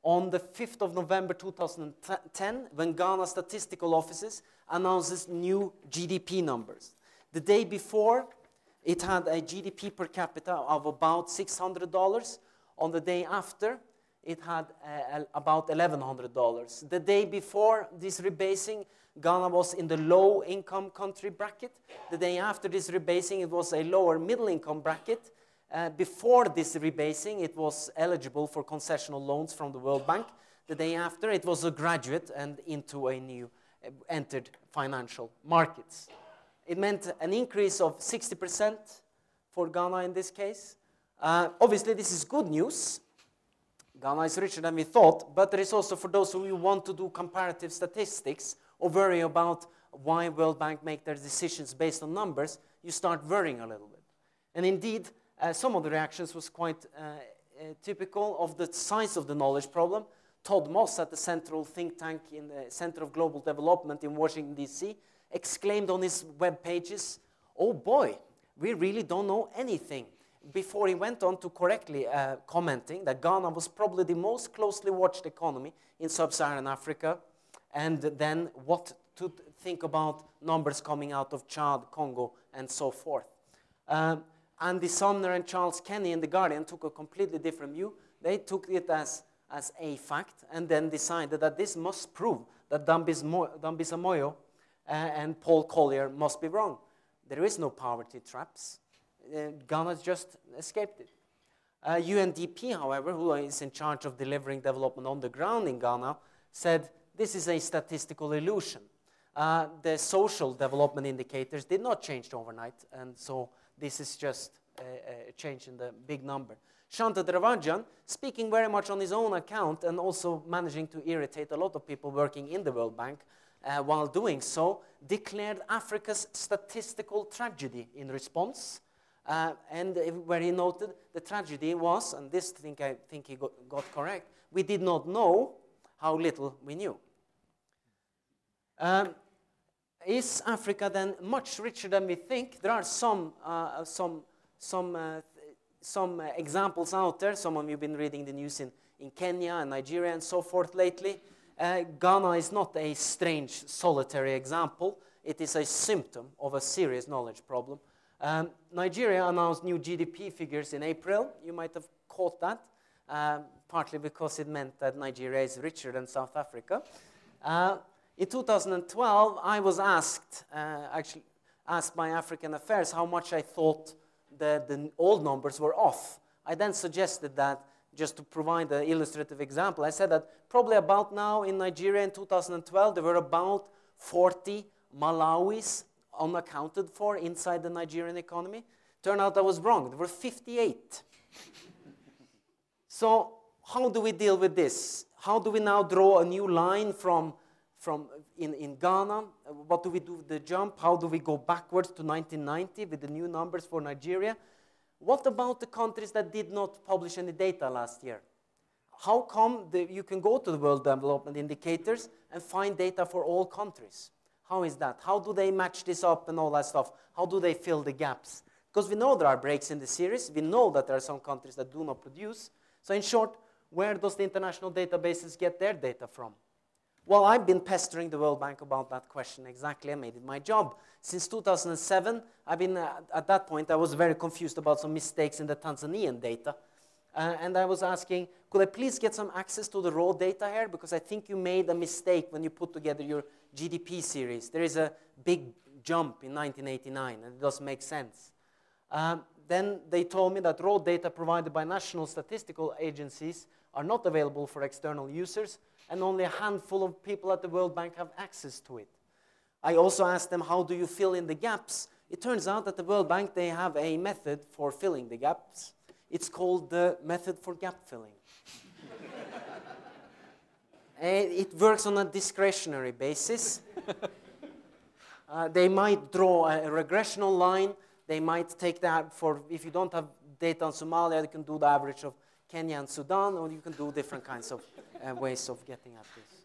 on the 5th of November 2010, when Ghana Statistical Offices announces new GDP numbers. The day before, it had a GDP per capita of about $600. On the day after, it had about $1,100. The day before this rebasing, Ghana was in the low-income country bracket. The day after this rebasing, it was a lower middle-income bracket. Before this rebasing, it was eligible for concessional loans from the World Bank. The day after, it was a graduate and into a new, entered financial markets. It meant an increase of 60% for Ghana in this case. Obviously, this is good news. Ghana is richer than we thought, but there is also for those who want to do comparative statistics or worry about why World Bank make their decisions based on numbers, you start worrying a little bit. And indeed, some of the reactions was quite typical of the size of the knowledge problem. Todd Moss at the Central Think Tank in the Center of Global Development in Washington, D.C., exclaimed on his web pages, "Oh boy, we really don't know anything," before he went on to correctly commenting that Ghana was probably the most closely watched economy in sub-Saharan Africa, and then what to think about numbers coming out of Chad, Congo, and so forth. Andy Sumner and Charles Kenny in The Guardian took a completely different view. They took it as a fact and then decided that this must prove that Dambisa Moyo and Paul Collier must be wrong. There is no poverty traps. Ghana's just escaped it. UNDP, however, who is in charge of delivering development on the ground in Ghana, said this is a statistical illusion. The social development indicators did not change overnight, and so this is just a change in the big number. Shanta Dravajan, speaking very much on his own account and also managing to irritate a lot of people working in the World Bank, while doing so, declared Africa's statistical tragedy in response. And where he noted the tragedy was, and this I think he got correct, we did not know how little we knew. Is Africa then much richer than we think? There are some examples out there. Some of you have been reading the news in Kenya and Nigeria and so forth lately. Ghana is not a strange, solitary example. It is a symptom of a serious knowledge problem. Nigeria announced new GDP figures in April. You might have caught that, partly because it meant that Nigeria is richer than South Africa. In 2012, I was asked by African Affairs how much I thought the old numbers were off. I then suggested that, just to provide an illustrative example, I said that probably about now in Nigeria in 2012, there were about 40 Malawis unaccounted for inside the Nigerian economy. Turned out I was wrong. There were 58. So how do we deal with this? How do we now draw a new line in Ghana? What do we do with the jump? How do we go backwards to 1990 with the new numbers for Nigeria? What about the countries that did not publish any data last year? How come you can go to the World Development Indicators and find data for all countries? How is that? How do they match this up and all that stuff? How do they fill the gaps? Because we know there are breaks in the series. We know that there are some countries that do not produce. So in short, where does the international databases get their data from? Well, I've been pestering the World Bank about that question exactly. I made it my job. Since 2007, I've been, at that point, I was very confused about some mistakes in the Tanzanian data. And I was asking, could I please get some access to the raw data here? Because I think you made a mistake when you put together your GDP series. There is a big jump in 1989, and it doesn't make sense. Then they told me that raw data provided by national statistical agencies are not available for external users, and only a handful of people at the World Bank have access to it. I also asked them, how do you fill in the gaps? It turns out that the World Bank, they have a method for filling the gaps. It's called the method for gap filling. It works on a discretionary basis. They might draw a regressional line. They might take that for, if you don't have data on Somalia, you can do the average of Kenya and Sudan, or you can do different kinds of ways of getting at this.